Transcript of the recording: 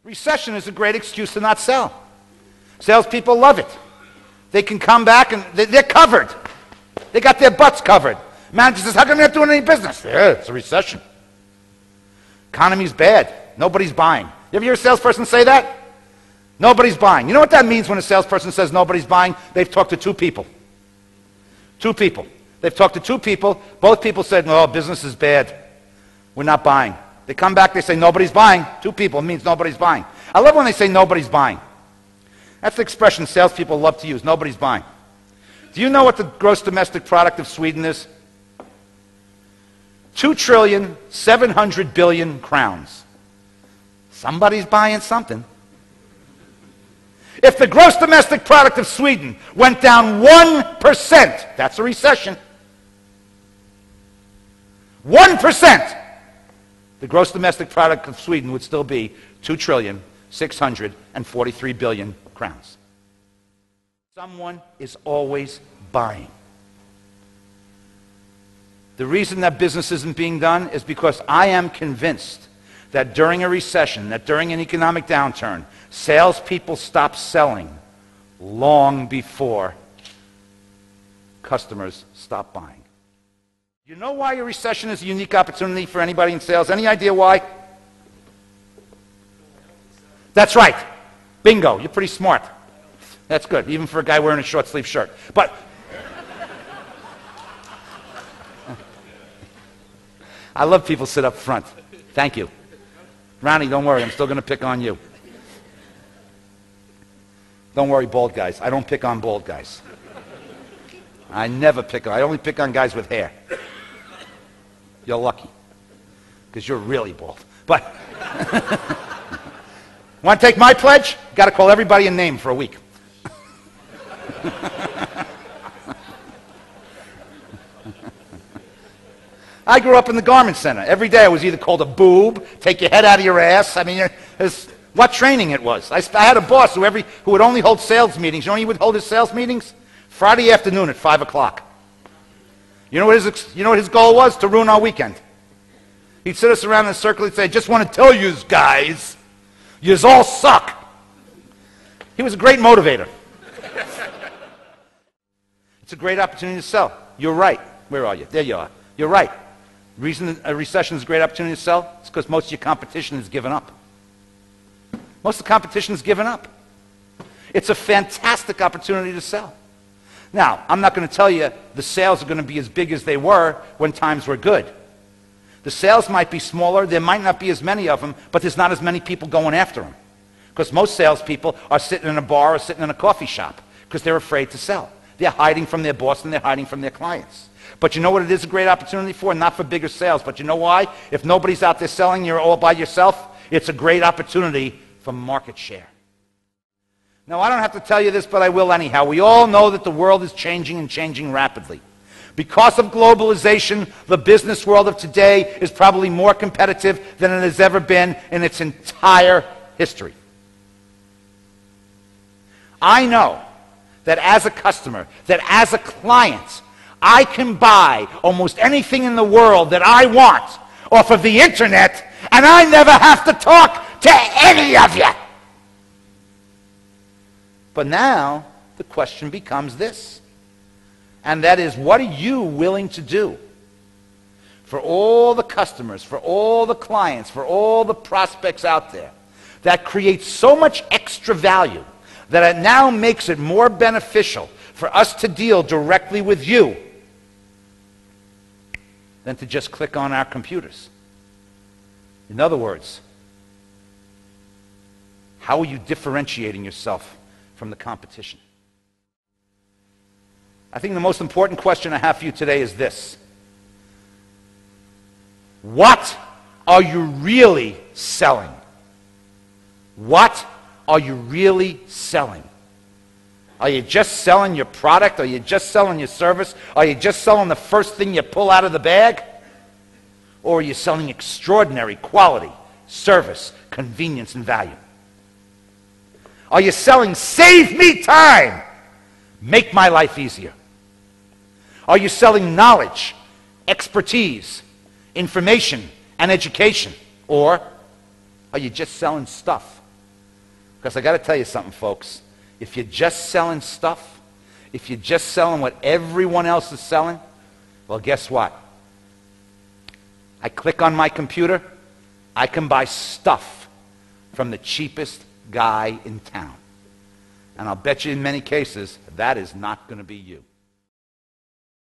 Recession is a great excuse to not sell. Salespeople love it. They can come back and they're covered. They got their butts covered. Manager says, how come you're not doing any business? Yeah, it's a recession. Economy's bad. Nobody's buying. You ever hear a salesperson say that? Nobody's buying. You know what that means when a salesperson says nobody's buying? They've talked to two people. Two people. They've talked to two people. Both people said, no, business is bad. We're not buying. They come back, they say nobody's buying. Two people means nobody's buying. I love when they say nobody's buying. That's the expression salespeople love to use, nobody's buying. Do you know what the gross domestic product of Sweden is? 2,700,000,000,000 crowns. Somebody's buying something. If the gross domestic product of Sweden went down 1%, that's a recession. 1%, the gross domestic product of Sweden would still be 2,643,000,000,000 crowns. Someone is always buying. The reason that business isn't being done is because I am convinced that during a recession, that during an economic downturn, salespeople stop selling long before customers stop buying. You know why a recession is a unique opportunity for anybody in sales? Any idea why? That's right. Bingo. You're pretty smart. That's good, even for a guy wearing a short-sleeve shirt. But I love people sit up front. Thank you. Ronnie, don't worry. I'm still going to pick on you. Don't worry, bald guys. I don't pick on bald guys. I never pick on. I only pick on guys with hair. You're lucky, because you're really bald. But want to take my pledge? Got to call everybody a name for a week. I grew up in the garment center. Every day I was either called a boob, take your head out of your ass. I mean, what training it was. I had a boss who would only hold sales meetings. You know when he would hold his sales meetings? Friday afternoon at 5 o'clock. You know what his goal was? To ruin our weekend. He'd sit us around in a circle and say, I just want to tell you guys, yous all suck. He was a great motivator. It's a great opportunity to sell. You're right. Where are you? There you are. You're right. The reason a recession is a great opportunity to sell is because most of your competition has given up. Most of the competition has given up. It's a fantastic opportunity to sell. Now, I'm not going to tell you the sales are going to be as big as they were when times were good. The sales might be smaller, there might not be as many of them, but there's not as many people going after them. Because most salespeople are sitting in a bar or sitting in a coffee shop because they're afraid to sell. They're hiding from their boss and they're hiding from their clients. But you know what it is a great opportunity for? Not for bigger sales, but you know why? If nobody's out there selling, you're all by yourself, it's a great opportunity for market share. Now, I don't have to tell you this, but I will anyhow. We all know that the world is changing and changing rapidly. Because of globalization, the business world of today is probably more competitive than it has ever been in its entire history. I know that as a customer, that as a client, I can buy almost anything in the world that I want off of the internet, and I never have to talk to any of you. But now, the question becomes this, and that is, what are you willing to do for all the customers, for all the clients, for all the prospects out there that creates so much extra value that it now makes it more beneficial for us to deal directly with you than to just click on our computers? In other words, how are you differentiating yourself from the competition? I think the most important question I have for you today is this. What are you really selling? What are you really selling? Are you just selling your product? Are you just selling your service? Are you just selling the first thing you pull out of the bag? Or are you selling extraordinary quality, service, convenience, and value? Are you selling save me time, make my life easier? Are you selling knowledge, expertise, information, and education? Or are you just selling stuff Because I got to tell you something, folks. If you're just selling stuff, if you're just selling what everyone else is selling, well, guess what? I click on my computer, I can buy stuff from the cheapest guy in town. And I'll bet you in many cases, that is not going to be you.